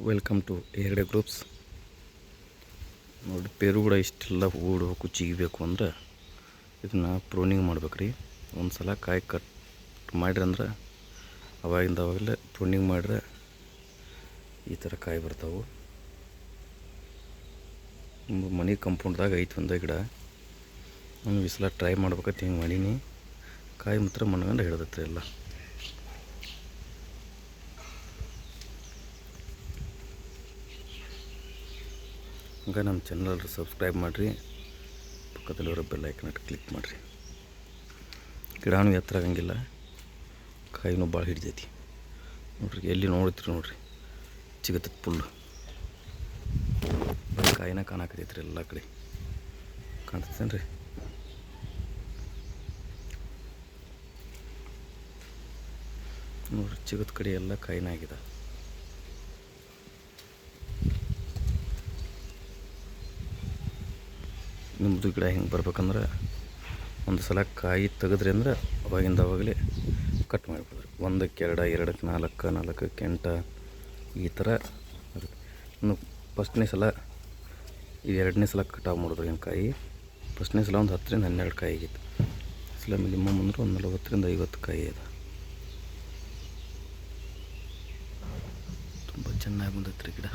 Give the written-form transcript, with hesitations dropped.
Welcome to Hegde groups. ನೋಡಿ, ಪೇರು ಕೂಡ ಇಷ್ಟೆಲ್ಲ ಹೂಡಬೇಕು, ಚಿಗಿಬೇಕು ಅಂದ್ರೆ ಇದನ್ನು ಪ್ರೂನಿಂಗ್ ಮಾಡ್ಬೇಕ್ರಿ. ಒಂದು ಸಲ ಕಾಯಿ ಕಟ್ ಮಾಡಿರಿ ಅಂದ್ರೆ ಅವಾಗಲೇ ಪ್ರೂನಿಂಗ್ ಮಾಡಿದ್ರೆ ಈ ಥರ ಕಾಯಿ ಬರ್ತಾವೆ. ಮನೆ ಕಂಪೌಂಡ್ದಾಗ ಐತೆ ಒಂದೇ ಗಿಡ. ನಾನು ಈ ಸಲ ಟ್ರೈ ಮಾಡ್ಬೇಕಂತ ಹಿಂಗೆ ಮಾಡೀನಿ. ಕಾಯಿ ಮಾತ್ರ ಮನ್ಗಂಡು ಹಿಡ್ದತ್ರಿ ಎಲ್ಲ. ಹಂಗೆ ನಮ್ಮ ಚಾನಲ್ ಸಬ್ಸ್ಕ್ರೈಬ್ ಮಾಡಿರಿ, ಪಕ್ಕದಲ್ಲಿರೋ ಬೆಲ್ ಐಕನ್ ಕ್ಲಿಕ್ ಮಾಡಿರಿ. ಗಿಡನೂ ಎತ್ತರ ಆಗಂಗಿಲ್ಲ, ಕಾಯಿನೂ ಭಾಳ ಹಿಡಿತೈತಿ. ನೋಡ್ರಿ, ಎಲ್ಲಿ ನೋಡ್ತೀರಿ ನೋಡ್ರಿ, ಚಿಗತೈತಿ ಫುಲ್ಲು. ಕಾಯಿನ ಕಾಣಕತ್ತೈತ್ರಿ ಎಲ್ಲ ಕಡೆ, ಕಾಣ್ತೈತೇನು ರೀ? ನೋಡ್ರಿ, ಚಿಗದ ಕಡೆ ಎಲ್ಲ ಕಾಯಿನ ಆಗಿದೆ. ನಿಮ್ಮದು ಗಿಡ ಹೆಂಗೆ ಬರ್ಬೇಕಂದ್ರೆ ಒಂದು ಸಲ ಕಾಯಿ ತೆಗೆದ್ರಿ ಅಂದ್ರೆ ಅವಾಗಲೇ ಕಟ್ ಮಾಡಿಬಿಡ್ರಿ. 1ಕ್ಕೆ 2, 2ಕ್ಕೆ 4, 4ಕ್ಕೆ 8 ಈ ಥರ. ಇನ್ನು ಫಸ್ಟ್ನೇ ಸಲ, ಇದು 2ನೇ ಸಲ ಕಟಾವು ಮಾಡಿದ್ರಿ ಏನು ಕಾಯಿ. ಫಸ್ಟ್ನೇ ಸಲ ಒಂದು 10ರಿಂದ 12 ಕಾಯಿ ಆಗಿತ್ತು. ಸಲ ಮಿನಿಮಮ್ ಅಂದ್ರೆ ಒಂದು 40ರಿಂದ 50 ಕಾಯಿ ಇದೆ. ತುಂಬ ಚೆನ್ನಾಗಿ ಬಂದೈತ್ರಿ ಗಿಡ.